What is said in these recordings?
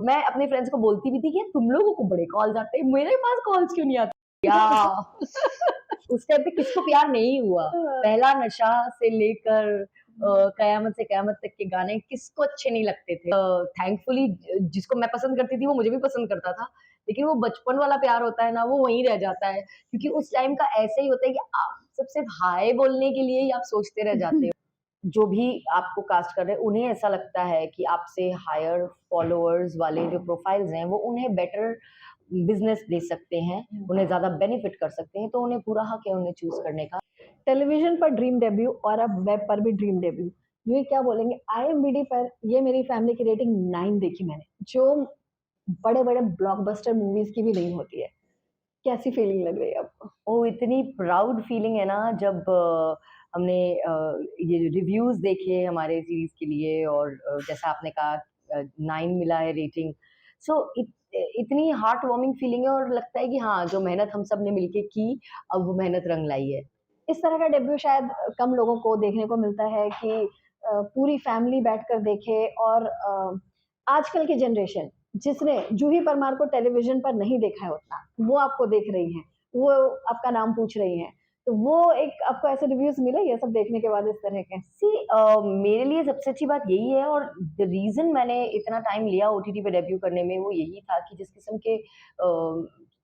मैं अपने फ्रेंड्स को बोलती भी थी कि तुम लोगों को बड़े कॉल्स आते हैं, मेरे पास कॉल्स क्यों नहीं आते? या उस टाइम पे किसको प्यार नहीं हुआ? पहला नशा से लेकर कयामत से कयामत तक के गाने किसको अच्छे नहीं लगते थे? थैंकफुली जिसको मैं पसंद करती थी वो मुझे भी पसंद करता था। लेकिन वो बचपन वाला प्यार होता है ना, वो वहीं रह जाता है। क्योंकि उस टाइम का ऐसे ही होता है कि आप सिर्फ हाय बोलने के लिए ही आप सोचते रह जाते हो। जो भी आपको कास्ट कर रहे हैं, उन्हें ऐसा लगता है कि आपसे हायर फॉलोअर्स वाले जो प्रोफाइल्स हैं, वो उन्हें बेटर बिज़नेस दे सकते हैं, उन्हें ज़्यादा बेनिफिट कर सकते हैं, तो उन्हें पूरा हक है उन्हें चूज़ करने का। टेलीविजन पर ड्रीम डेब्यू और अब वेब पर भी ड्रीम डेब्यू, ये क्या बोलेंगे? आईएमबी पर ये मेरी फैमिली की रेटिंग 9 देखी मैंने, जो बड़े-बड़े ब्लॉकबस्टर मूवीज़ की भी नहीं होती है। कैसी फीलिंग लग रही है आपको? ओह! इतनी प्राउड फीलिंग है ना जब हमने ये रिव्यूज़ देखे हमारे सीरीज़ के लिए और जैसा आपने कहा 9 मिला है रेटिंग। सो इतनी हार्ट वार्मिंग फीलिंग है और लगता है कि हाँ, जो मेहनत हम सब ने मिलके की, अब वो मेहनत रंग लाई है। इस तरह का डेब्यू शायद कम लोगों को देखने को मिलता है कि पूरी फैमिली बैठकर देखे और आजकल की जनरेशन जिसने जूही परमार को टेलीविज़न पर नहीं देखा है उतना, वो आपको देख रही हैं, वो आपका नाम पूछ रही हैं। तो वो एक आपको ऐसे रिव्यूज़ मिले ये सब देखने के बाद इस तरह के? मेरे लिए सबसे अच्छी बात यही है और द रीज़न मैंने इतना टाइम लिया ओटीटी पे डेब्यू करने में वो यही था कि जिस किस्म के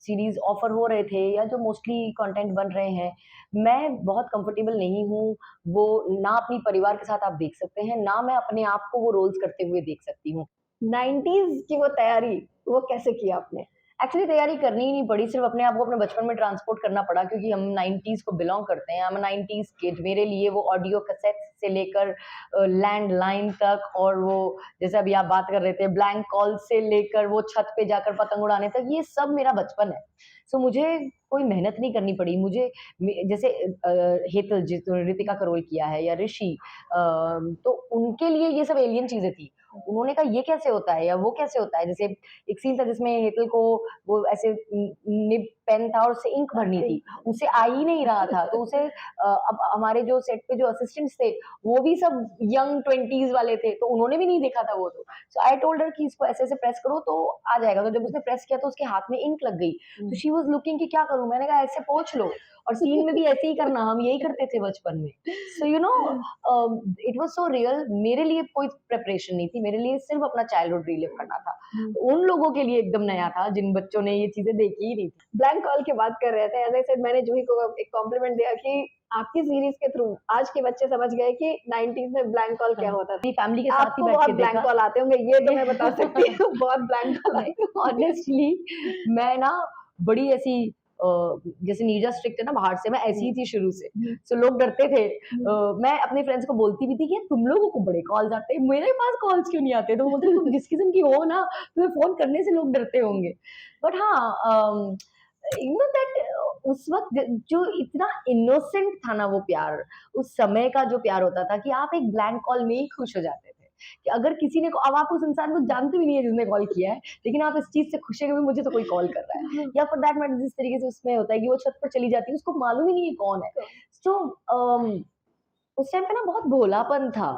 सीरीज़ ऑफ़र हो रहे थे या जो मोस्टली कंटेंट बन रहे हैं, मैं बहुत कंफर्टेबल नहीं हूँ। वो ना अपनी परिवार के साथ आप देख सकते हैं, ना मैं अपने आप को वो रोल्स करते हुए देख सकती हूँ। 90s की वो तैयारी, वो कैसे की आपने? एक्चुअली तैयारी करनी ही नहीं पड़ी, सिर्फ़ अपने आप को अपने बचपन में ट्रांसपोर्ट करना पड़ा क्योंकि हम 90s को बिलॉन्ग करते हैं। I am a 90s kid मेरे लिए वो ऑडियो कैसेट्स से लेकर लैंडलाइन तक और वो जैसे अभी आप बात कर रहे थे ब्लैंक कॉल से लेकर वो छत पे जाकर पतंग उड़ाने तक, ये सब मेरा बचपन है। सो मुझे कोई मेहनत नहीं करनी पड़ी। मुझे जैसे हेतल ऋतिका का रोल किया है या ऋषि तो उनके लिए ये सब एलियन चीज़ें थी। उन्होंने कहा ये कैसे होता है या वो कैसे होता है? जैसे एक सीन था जिसमें हेतल को वो ऐसे निब पेन था और उससे इंक भरनी थी, उसे आ ही नहीं रहा था, तो उसे अब हमारे जो सेट पे जो असिस्टेंट्स थे, वो भी सब यंग 20s वाले थे, तो उन्होंने भी नहीं देखा था वो तो। सो आई टोल्ड हर कि इसको ऐसे-ऐसे प्रेस करो तो आ जाएगा, तो जब उसने प्रेस किया तो उसके हाथ में इंक लग गई। तो शी वाज़ लुकिंग कि क्या करूँ? मैंने कहा ऐसे पोंछ लो और सीन में भी ऐसे ही करना, हम यही करते थे बचपन में। So you know it was so real मेरे लिए कोई प्रिपरेशन नहीं थी, मेरे लिए सिर्फ़ अपना चाइल्डहुड रिलिव करना था। उन लोगों के लिए एकदम नया था जिन बच्चों ने ये चीज़ें देखी ही नहीं थी। ब्लैंक कॉल की बात कर रहे थे, एज़ आई सेड मैंने जूही को एक कॉम्प्लीमेंट दिया कि आपकी सीरीज़ के थ्रू आज के बच्चे समझ गए कि 90s में ब्लैंक कॉल क्या हाँ, होता अपनी था। फैमिली के साथ ही आपको बैठ बहुत के ब्लैंक देखा। कॉल आते होंगे, ये तो मैं बता सकती हूँ, बहुत ब्लैंक कॉल आते होंगे। ऑनेस्टली मैं ना बड़ी ऐसी जैसे नीरजा स्ट्रिक्ट है ना बाहर से, मैं ऐसी ही थी शुरू से। सो लोग डरते थे। मैं अपने फ्रेंड्स को बोलती भी थी कि तुम लोगों को बड़े कॉल्स आते हैं, मेरे पास कॉल्स क्यों नहीं आते? तो वो बोलते तुम जिस किस्म की हो ना, तुम्हें फ़ोन करने से लोग डरते होंगे। बट हाँ यू नो दैट उस वक़्त जो इतना इनोसेंट था ना वो प्यार, उस समय का जो प्यार होता था कि आप एक ब्लैंक कॉल में ही खुश हो जाते थे। कि अगर किसी ने अब आप उस इंसान को जानते भी नहीं है जिसने कॉल किया है, लेकिन आप इस चीज़ से खुश हैं कि मुझे तो कोई कॉल कर रहा है। या फॉर दैट मैटर जिस तरीके से उसमें होता है कि वो छत पर चली जाती है, उसको मालूम ही नहीं है कौन है। सो उस टाइम पे ना बहुत भोलापन था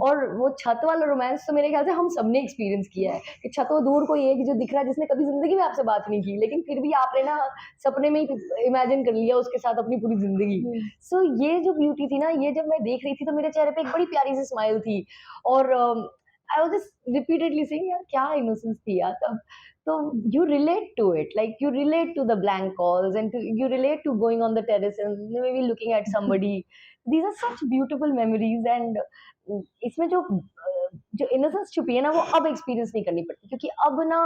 और वो छत वाला रोमांस तो मेरे ख्याल से हम सबने एक्सपीरियंस किया है कि छतों दूर कोई एक जो दिख रहा है जिसने कभी ज़िंदगी में आपसे बात नहीं की, लेकिन फिर भी आपने ना सपने में ही इमेजिन कर लिया उसके साथ अपनी पूरी ज़िंदगी। सो ये जो ब्यूटी थी ना, ये जब मैं देख रही थी तो मेरे चेहरे पे एक बड़ी प्यारी सी स्माइल थी और आई वाज़ जस्ट रिपीटेडली सेइंग यार क्या इनोसेंस थी यार तब। तो you relate to it, like you relate to the blank calls and you relate to going on the terrace and maybe looking at somebody. These are such beautiful memories and इसमें जो innocence छुपी है ना वो अब experience नहीं करनी पड़ती क्योंकि अब ना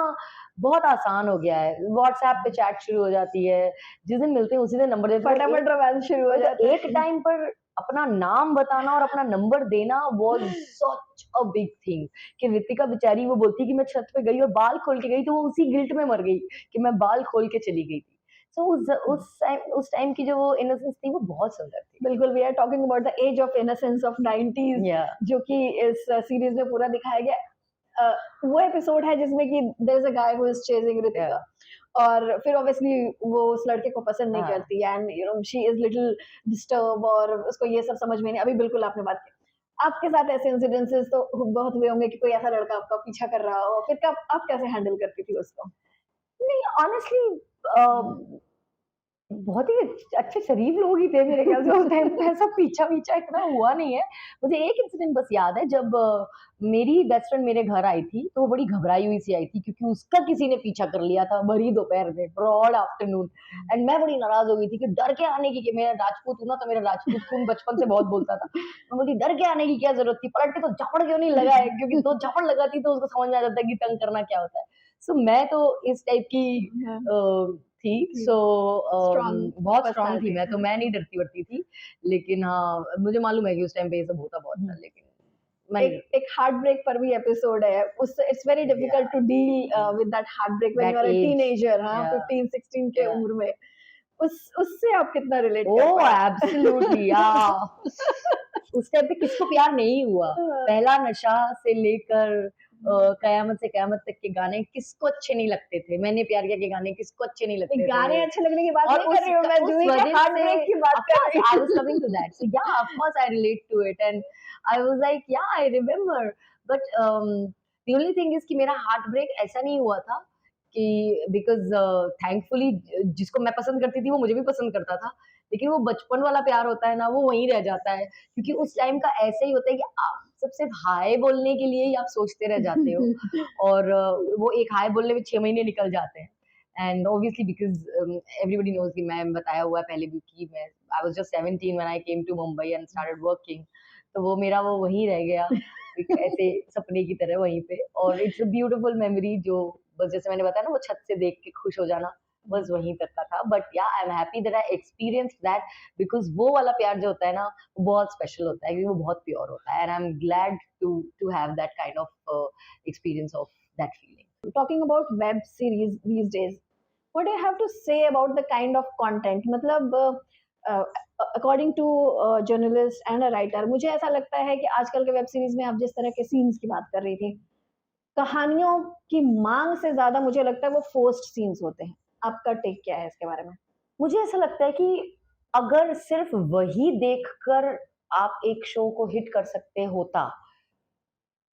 बहुत आसान हो गया है। व्हाट्सएप पे चैट शुरू हो जाती है, जिस दिन मिलते हैं उसी दिन नंबर देते हैं। फटाफट रोमांस शुरू हो जाता एक है। टाइम पर अपना नाम बताना और अपना नंबर देना was such a big thing कि ऋतिका बेचारी वो बोलती कि मैं छत पे गई और बाल खोल के गई तो वो उसी गिल्ट में मर गई कि मैं बाल खोल के चली गई थी। सो उस टाइम की जो वो इनोसेंस थी वो बहुत सुंदर थी। बिल्कुल, we are talking about the age of innocence of 90s या जो कि इस सीरीज़ में पूरा दिखाया गया। वो एपिसोड है जिसमें कि there is a guy who is chasing या ऋतिका और फिर ऑब्वियसली वो उस लड़के को पसंद नहीं हाँ, करती and you know she is little disturb और उसको ये सब समझ में नहीं अभी बिल्कुल आपने बात की। आपके साथ ऐसे इंसिडेंसेस तो बहुत हुए होंगे कि कोई ऐसा लड़का आपका पीछा कर रहा हो, फिर कब आप कैसे हैंडल करती थी उसको? नहीं, ऑनेस्टली बहुत ही अच्छे शरीफ लोग ही थे मेरे ख्याल से उस टाइम पे। ऐसा पीछा-वीछा इतना हुआ नहीं है। मुझे एक इंसिडेंट बस याद है, जब मेरी बेस्ट फ्रेंड मेरे घर आई थी, तो वो बड़ी घबराई हुई सी आई थी क्योंकि उसका किसी ने पीछा कर लिया था भरी दोपहर में, ब्रॉड आफ्टरनून। एंड मैं बड़ी नाराज़ हो गई थी कि डर के आने की, कि मैं राजपूत हूँ ना, तो मेरा राजपूत खून बचपन से बहुत बोलता था। मैं बोली डर के आने की क्या ज़रूरत थी, पलट के तो झापड़ क्यों नहीं लगाए, क्योंकि 2 झापड़ लगाती तो उसको समझ में आ जाता है कि तंग करना क्या होता है। सो मैं तो इस टाइप की हाँ, थी। सो स्ट्रॉन्ग बहुत स्ट्रॉन्ग थी पर्सनैलिटी। मैं, तो मैं नहीं डरती-वरती थी। लेकिन हाँ, मुझे मालूम है कि उस टाइम पे ये सब होता बहुत था, लेकिन मैं नहीं एक एक हार्ट ब्रेक पर भी एपिसोड है, उससे इट्स वेरी डरती। Difficult to deal with that heartbreak when you that are a age, teenager, हाँ, या 15-16 के या उम्र में। उससे आप कितना रिलेट कर ओह! पाए? एब्सोल्यूटली, या उस टाइम पे किसको प्यार नहीं हुआ? पहला नशा से लेकर कयामत से कयामत तक के गाने किसको अच्छे नहीं लगते थे? मैंने प्यार किया के गाने किसको अच्छे नहीं नहीं, लगते गाने थे? अच्छे लगने की बात और नहीं कर रही हूँ मैं, उस जूही के वजह हार्ट से, ब्रेक की बात of कर course रही I हूँ। was coming to that. So yeah, of course I relate to it, and I was like, yeah, I remember. But the only thing is कि मेरा हार्ट ब्रेक ऐसा नहीं हुआ था कि बिकॉज़ थैंकफुली जिसको मैं पसंद करती थी वो मुझे भी पसंद करता था। लेकिन वो बचपन वाला प्यार होता है ना, वो वहीं रह जाता है। क्योंकि उस टाइम का ऐसे ही होता है कि आप सिर्फ हाय बोलने के लिए ही आप सोचते रह जाते हो, और वो एक हाय बोलने में 6 महीने निकल जाते हैं। And obviously because everybody knows कि मैं बताया हुआ है पहले भी कि मैं I was just 17 when I came to Mumbai and started working. तो वो मेरा वो वहीं रह गया, एक ऐसे सपने की तरह वहीं पे। और इट्स अ ब्यूटीफुल मेमोरी, जो बस जैसे मैंने बताया ना, वो छत से देख के खुश हो जाना, बस वहीं तक का था। बट या I am happy that I experienced that, because वो वाला प्यार जो होता है ना, वो बहुत स्पेशल होता है, क्योंकि वो बहुत प्योर होता है, and I am glad to have that kind of experience of that feeling. Talking about web series these days, what do you have to say about the kind of content? मतलब according to journalist and a writer, मुझे ऐसा लगता है कि आजकल के web series में आप जिस तरह के सीन्स की बात कर रही थी, कहानियों की मांग से ज्यादा मुझे लगता है वो फोर्स्ड सीन्स होते हैं। आपका टेक क्या है इसके बारे में? मुझे ऐसा लगता है कि अगर सिर्फ वही देखकर आप एक शो को हिट कर सकते होता,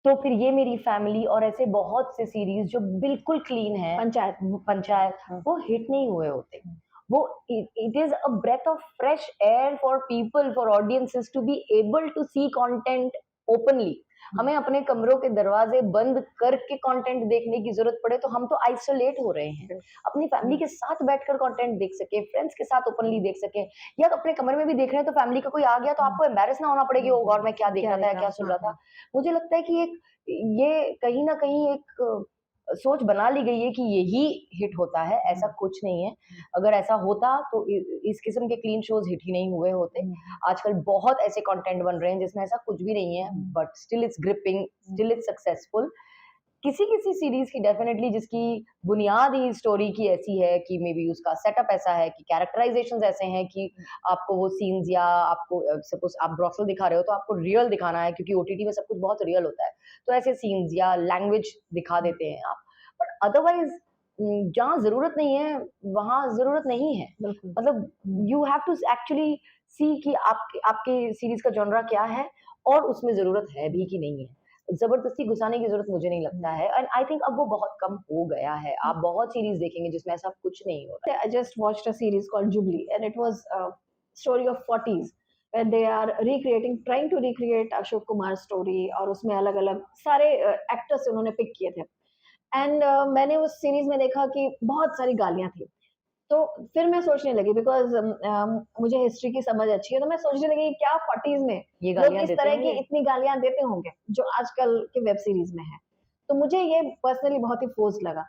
तो फिर ये मेरी फैमिली और ऐसे बहुत से सीरीज जो बिल्कुल क्लीन है, पंचायत। पंचायत, हाँ। वो हिट नहीं हुए होते। वो it is a breath of fresh air for people, for audiences to be able to see content openly. हमें अपने कमरों के दरवाजे बंद करके कंटेंट देखने की जरूरत पड़े तो हम तो आइसोलेट हो रहे हैं। अपनी फैमिली के साथ बैठकर कंटेंट देख सके, फ्रेंड्स के साथ ओपनली देख सके, या अपने कमरे में भी देख रहे हैं तो फैमिली का कोई आ गया तो आपको एम्बेरस ना होना पड़े कि ओ गॉड मैं क्या देख क्या रहा था या देखा? क्या सुन हाँ, रहा था। हाँ। मुझे लगता है कि एक ये कहीं न कहीं एक सोच बना ली गई है कि यही हिट होता है, ऐसा कुछ नहीं है। अगर ऐसा होता तो इस किस्म के क्लीन शोज़ हिट ही नहीं हुए होते। आजकल बहुत ऐसे कंटेंट बन रहे हैं जिसमें ऐसा कुछ भी नहीं है, but still it's gripping, still it's successful. किसी-किसी सीरीज़ की डेफ़िनेटली जिसकी बुनियाद ही स्टोरी की ऐसी है कि मे बी उसका सेटअप ऐसा है कि कैरेक्टराइज़ेशंस ऐसे हैं कि आपको वो सीन्स, या आपको सपोज़ आप ब्रोथल दिखा रहे हो तो आपको रियल दिखाना है क्योंकि ओटीटी में सब कुछ बहुत रियल होता है। तो ऐसे सीन्स या लैंग्वेज दिखा देते हैं आप। बट अदरवाइज़ जहाँ ज़रूरत नहीं है, वहाँ ज़रूरत नहीं है। बिल्कुल। मतलब you have to actually see कि आपके आपके सीरीज़ का जॉनरा क्या है और उसमें ज़रूरत है भी कि नहीं है। ज़बरदस्ती घुसाने की ज़रूरत मुझे नहीं लगता है, एंड आई थिंक अब वो बहुत कम हो गया है। आप बहुत सीरीज़ देखेंगे जिसमें ऐसा कुछ नहीं हो रहा है। I just watched a series called Jubilee, and it was a story of 40s where they are recreating, trying to recreate Ashok Kumar's story, और उसमें अलग-अलग सारे एक्टर्स उन्होंने पिक किए थे। एंड मैंने उस सीरीज में देखा कि बहुत सारी गालियाँ थी। तो फिर मैं सोचने लगी, बिकॉज़ मुझे हिस्ट्री की समझ अच्छी है, तो मैं सोचने लगी क्या 40s में ये लोग गालियाँ इस देते तरह की होंगे? इतनी गालियाँ देते होंगे, जो आजकल के वेब सीरीज में है। तो मुझे ये पर्सनली बहुत ही फोर्स्ड लगा।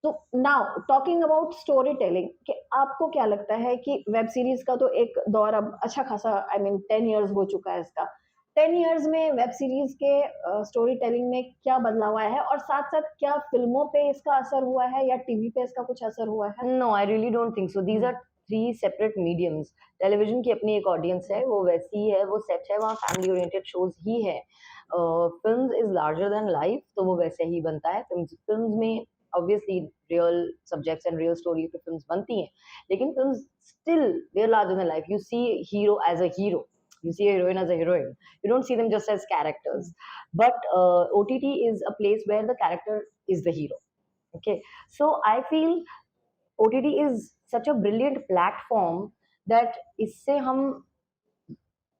तो now talking about story telling, कि आपको क्या लगता है कि वेब सीरीज का तो एक दौर अब अच्छा खासा, आई मीन 10 इयर्स हो चुका है इसका। 10 इयर्स में वेब सीरीज के स्टोरी टेलिंग में क्या बदलाव आया है, और साथ-साथ क्या फ़िल्मों पे इसका असर हुआ है या टीवी पे इसका कुछ असर हुआ है? No, I really don't think so. These are 3 separate mediums. Television की अपनी एक ऑडियंस है, वो वैसी ही है, वो सेट है, वहाँ फैमिली ओरिएंटेड शोज़ ही हैं। Films is larger than life, तो वो वैसे ही बनता है। फ़िल्म्स में obviously real subjects and real story पे फ़िल्म्स बनती हैं, लेकिन films still they are larger than life. You see hero as a hero. You see a heroine as a heroine. You don't see them just as characters. But OTT is a place where the character is the hero. Okay, so I feel OTT is such a brilliant platform that इससे हम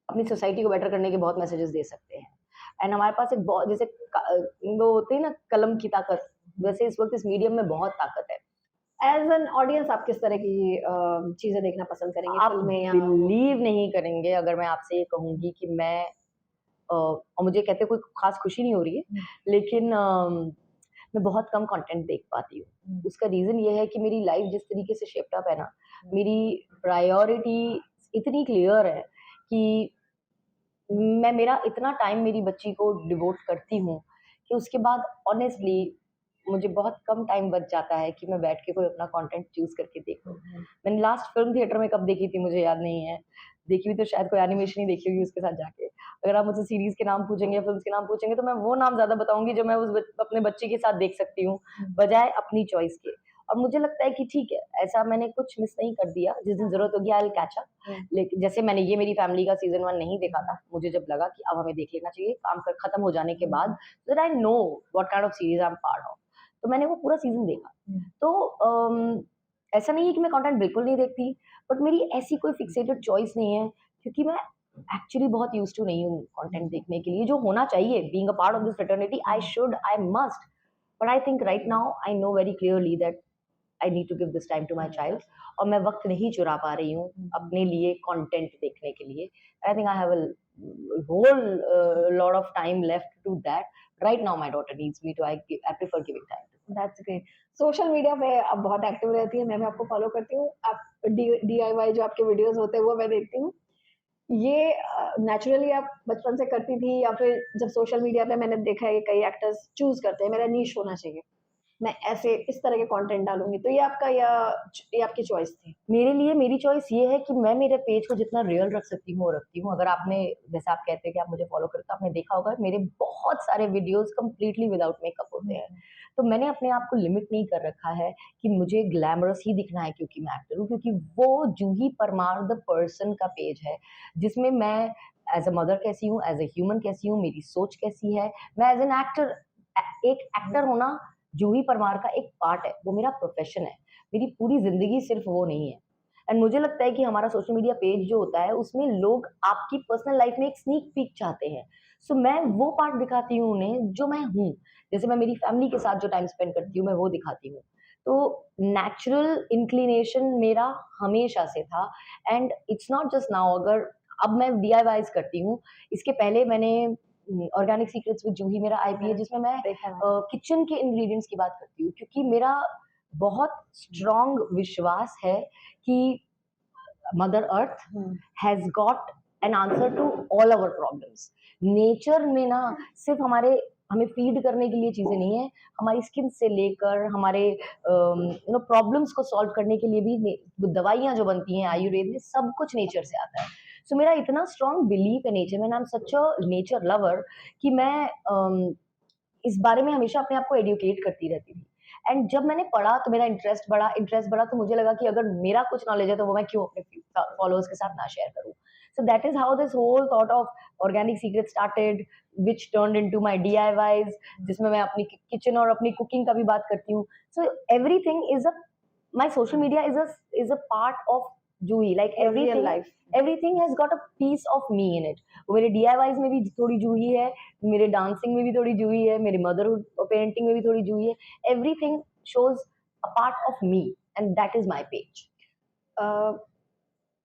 अपनी society को better करने के बहुत messages दे सकते हैं। And हमारे पास एक बहुत जैसे वो होते हैं ना कलम की ताकत, वैसे इस वक्त इस मीडियम में बहुत ताकत है। एज एन ऑडियंस आप किस तरह की चीजें देखना पसंद करेंगे आप फिल्में या बिलीव नहीं करेंगे अगर मैं आपसे ये कहूंगी कि मैं और मुझे कहते कोई खास खुशी नहीं हो रही है, लेकिन मैं बहुत कम कंटेंट देख पाती हूँ। उसका रीजन ये है कि मेरी लाइफ जिस तरीके से शेप्ड अप है ना, मेरी प्रायोरिटी इतनी क्लियर है कि मैं मेरा इतना टाइम मेरी बच्ची को डिवोट करती हूँ कि उसके बाद ऑनेस्टली मुझे बहुत कम टाइम बच जाता है कि मैं बैठ के कोई अपना कंटेंट चूज करके देखूं। मैंने लास्ट फिल्म थिएटर में कब देखी थी मुझे याद नहीं है, देखी हुई तो शायद कोई एनिमेशन ही देखी होगी उसके साथ जाके। अगर आप मुझसे सीरीज के नाम पूछेंगे या फिल्म के नाम पूछेंगे तो मैं वो नाम ज्यादा बताऊंगी जो मैं अपने बच्चे के साथ देख सकती हूँ, बजाय अपनी चॉइस के। और मुझे लगता है कि ठीक है, ऐसा मैंने कुछ मिस नहीं कर दिया, जिस दिन जरूरत होगी आई विल कैच अप। लेकिन जैसे मैंने ये मेरी फैमिली का सीजन 1 नहीं देखा था, मुझे जब लगा कि अब हमें देख लेना चाहिए काम कर खत्म हो जाने के बाद, so that I know what kind of series I'm part of, तो मैंने वो पूरा सीजन देखा। तो ऐसा नहीं है कि मैं कंटेंट बिल्कुल नहीं देखती, बट मेरी ऐसी कोई फिक्सेटेड चॉइस नहीं है, क्योंकि मैं एक्चुअली बहुत यूज्ड टू नहीं हूँ कंटेंट देखने के लिए। जो होना चाहिए, being a part of this fraternity, I must, but I think right now I know very clearly that I need to give this time to my child, और मैं वक्त नहीं चुरा पा रही हूँ अपने लिए कंटेंट देखने के लिए। I think I have a whole lot of time left to that. Right now my daughter needs me to, I prefer giving time. That's great. Social media पे आप बहुत एक्टिव रहती है, मैं भी आपको फॉलो करती हूँ। आप DIY जो आपके वीडियोस होते हैं वो मैं देखती हूँ। ये नेचुरली आप बचपन से करती थी या फिर जब सोशल मीडिया पे मैंने देखा है कि कई एक्टर्स चूज करते हैं मेरा नीश होना चाहिए, मैं ऐसे इस तरह के कंटेंट डालूंगी, तो ये आपका या ये आपकी चॉइस थी? मेरे लिए मेरी चॉइस ये है कि मैं मेरे पेज को जितना रियल रख सकती हूँ वो रखती हूँ। अगर आपने, जैसे आप कहते हैं कि आप मुझे फॉलो करते हो, आपने देखा होगा मेरे बहुत सारे वीडियोस कंप्लीटली विदाउट मेकअप होते हैं। तो मैंने अपने आप को लिमिट नहीं कर रखा है कि मुझे ग्लैमरस ही दिखना है क्योंकि मैं एक्टर हूँ, क्योंकि वो जूही परमार द पर्सन का पेज है जिसमें मैं एज अ मदर कैसी हूँ, एज अ ह्यूमन कैसी हूँ, मेरी सोच कैसी है। मैं एज एन एक्टर, एक एक्टर होना जूही परमार का एक पार्ट है, वो मेरा प्रोफेशन है, मेरी पूरी जिंदगी सिर्फ वो नहीं है। एंड मुझे लगता है कि हमारा सोशल मीडिया पेज जो होता है उसमें लोग आपकी पर्सनल लाइफ में एक स्नीक पीक चाहते हैं। सो मैं वो पार्ट दिखाती हूँ उन्हें जो मैं हूँ। जैसे मैं मेरी फैमिली के साथ जो टाइम स्पेंड करती हूँ मैं वो दिखाती हूँ। तो नेचुरल इंक्लिनेशन मेरा हमेशा से था, and it's not just now. अगर अब मैं DIYs करती हूँ, इसके पहले मैंने ऑर्गेनिक सीक्रेट्स विद जूही मेरा IP है जिसमें मैं किचन के इंग्रेडिएंट्स की बात करती हूँ, क्योंकि मेरा बहुत स्ट्रॉन्ग विश्वास है कि mother earth has got an answer to all our problems. Nature में ना सिर्फ हमें फीड करने के लिए चीजें नहीं है, हमारी स्किन से लेकर हमारे प्रॉब्लम्स को सॉल्व करने के लिए भी दवाइयां जो बनती हैं आयुर्वेद में, सब कुछ नेचर से आता है। सो मेरा इतना स्ट्रॉन्ग बिलीफ है नेचर में, I am such a nature lover, कि मैं इस बारे में हमेशा अपने आप को एडुकेट करती रहती थी। एंड जब मैंने पढ़ा तो मेरा इंटरेस्ट बढ़ा, तो मुझे लगा कि अगर मेरा कुछ नॉलेज है तो वो मैं क्यों अपने फॉलोअर्स के साथ ना शेयर करूं। So that is how this whole thought of organic secret started, which turned into my DIYs, जिसमें मैं अपनी किचन और अपनी कुकिंग का भी बात करती हूँ। So everything is a, my social media is a part of Juhi, like everything has got a piece of me in it। वो मेरे DIYs में भी थोड़ी जूही है, मेरे डांसिंग में भी थोड़ी जूही है, मेरे मदरहुड और पेरेंटिंग में भी थोड़ी जूही है। Everything shows a part of me and that is my page।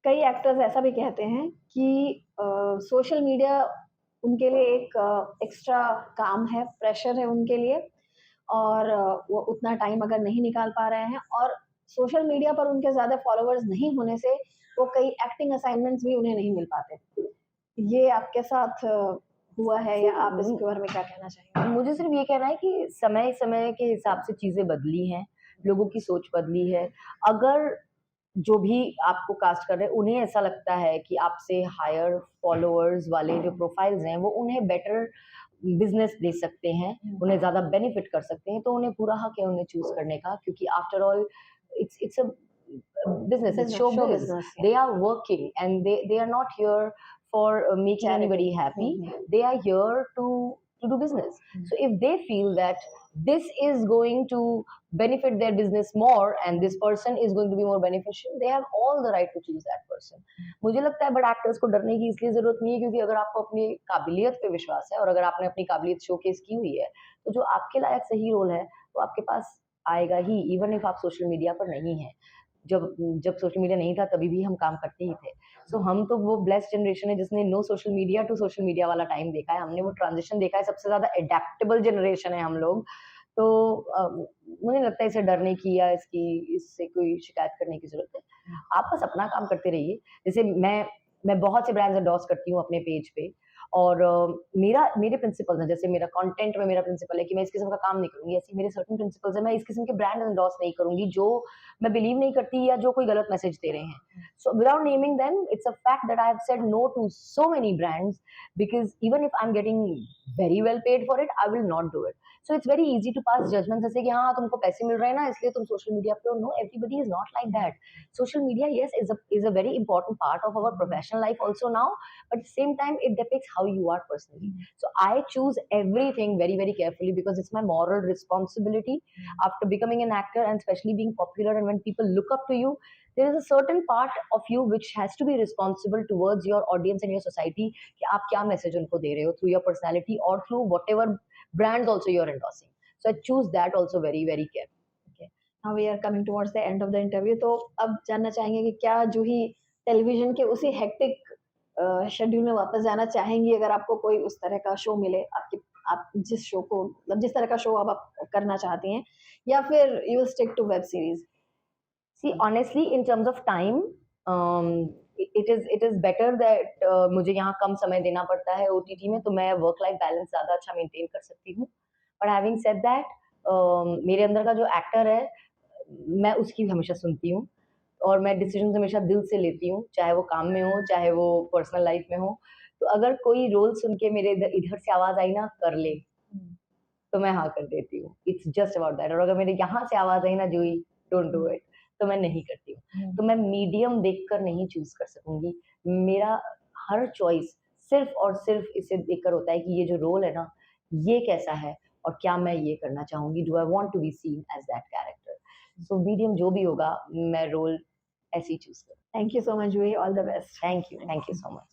कई एक्टर्स ऐसा भी कहते हैं कि सोशल मीडिया उनके लिए एक एक्स्ट्रा काम है, प्रेशर है उनके लिए, और वो उतना टाइम अगर नहीं निकाल पा रहे हैं, और सोशल मीडिया पर उनके ज़्यादा फॉलोअर्स नहीं होने से वो कई एक्टिंग असाइनमेंट्स भी उन्हें नहीं मिल पाते। ये आपके साथ हुआ है या आप इसके बारे में क्या कहना चाहेंगे? मुझे सिर्फ ये कहना है कि समय समय के हिसाब से चीजें बदली हैं, लोगों की सोच बदली है। अगर जो भी आपको कास्ट कर रहे हैं उन्हें ऐसा लगता है कि आपसे हायर फॉलोअर्स वाले जो प्रोफाइल्स हैं वो उन्हें बेटर बिजनेस दे सकते हैं, उन्हें ज्यादा बेनिफिट कर सकते हैं, तो उन्हें पूरा हक है उन्हें चूज करने का, क्योंकि after all it's a business, it's show business, they are working and they are not here for making Charity. anybody happy. Mhm. They are here to do business. So if they feel that this is going to benefit their business more and this person is going to be more beneficial, they have all the right to choose that person. मुझे लगता है but actors को डरने की इसलिए जरूरत नहीं है क्योंकि अगर आपको अपनी काबिलियत पे विश्वास है और अगर आपने अपनी काबिलियत शोकेस की हुई है तो जो आपके लायक सही रोल है वो आपके पास आएगा ही, इवन इफ आप सोशल मीडिया पर नहीं है। जब जब सोशल मीडिया नहीं था तभी भी हम काम करते ही थे। सो हम तो वो ब्लेस्ड जनरेशन है जिसने no social media to social media वाला टाइम देखा है, हमने वो ट्रांजिशन देखा है, सबसे ज़्यादा एडेप्टेबल जनरेशन है हम लोग। तो मुझे नहीं लगता है इसे डरने की या इससे कोई शिकायत करने की ज़रूरत है। आप बस अपना काम करते रहिए। जैसे मैं बहुत से ब्रांड्स एंडोर्स करती हूँ अपने पेज पे और मेरे प्रिंसिपल्स हैं, जैसे मेरा कंटेंट में मेरा प्रिंसिपल है कि मैं इस किस्म का काम नहीं करूँगी, ऐसे मेरे सर्टेन प्रिंसिपल्स हैं, मैं इस किस्म के ब्रांड एंडोर्स नहीं करूँगी जो मैं बिलीव नहीं करती या जो कोई गलत मैसेज दे रहे हैं। So without naming them, it's a fact that I have said no to so many brands because even if I am getting very well paid for it, I will not do it. So it's very easy to pass judgments ऐसे कि हाँ, तुमको पैसे मिल रहे हैं ना इसलिए तुम सोशल मीडिया पे हो। No, everybody is not like that. Social media, yes, is a very important part of our professional life also now, but at the same time it depicts how you are personally. So I choose everything very very carefully because it's my moral responsibility after becoming an actor and especially being popular, and when people look up to you, there is a certain part of you which has to be responsible towards your audience and your society कि आप क्या message उनको दे रहे हो through your personality or through whatever brands also you're endorsing. So I choose that also very very carefully. Now we are coming towards the end of the interview. तो अब जानना चाहेंगे कि क्या जूही टेलीविजन के उसी हेक्टिक शेड्यूल में वापस जाना चाहेंगी अगर आपको कोई उस तरह का शो मिले, आप जिस शो को मतलब जिस तरह का शो आप करना चाहती हैं, या फिर you will stick to web series? See, honestly, in terms of time, it is better that मुझे यहाँ कम समय देना पड़ता है OTT में, तो मैं वर्क लाइफ बैलेंस ज़्यादा अच्छा मेंटेन कर सकती हूँ। बट हैविंग सेड दैट, मेरे अंदर का जो एक्टर है, मैं उसकी हमेशा सुनती हूँ और मैं डिसीजन हमेशा दिल से लेती हूँ, चाहे वो काम में हो, चाहे वो पर्सनल लाइफ में हो। तो अगर कोई रोल सुन के मेरे इधर से आवाज़ आई ना, कर ले, तो मैं हाँ कर देती हूँ। It's just about that. और अगर मेरे यहाँ से आवाज़ आई ना, जूही डोंट डू इट, तो मैं नहीं करती हूँ। तो मैं मीडियम देखकर नहीं चूज़ कर सकूँगी। मेरा हर चॉइस सिर्फ़ और सिर्फ़ इसे देखकर होता है कि ये जो रोल है ना, ये कैसा है और क्या मैं ये करना चाहूँगी? Do I want to be seen as that character? So medium जो भी होगा, मैं रोल ऐसे ही चूज़ करूँगी। Thank you so much Juhi, all the best. Thank you so much.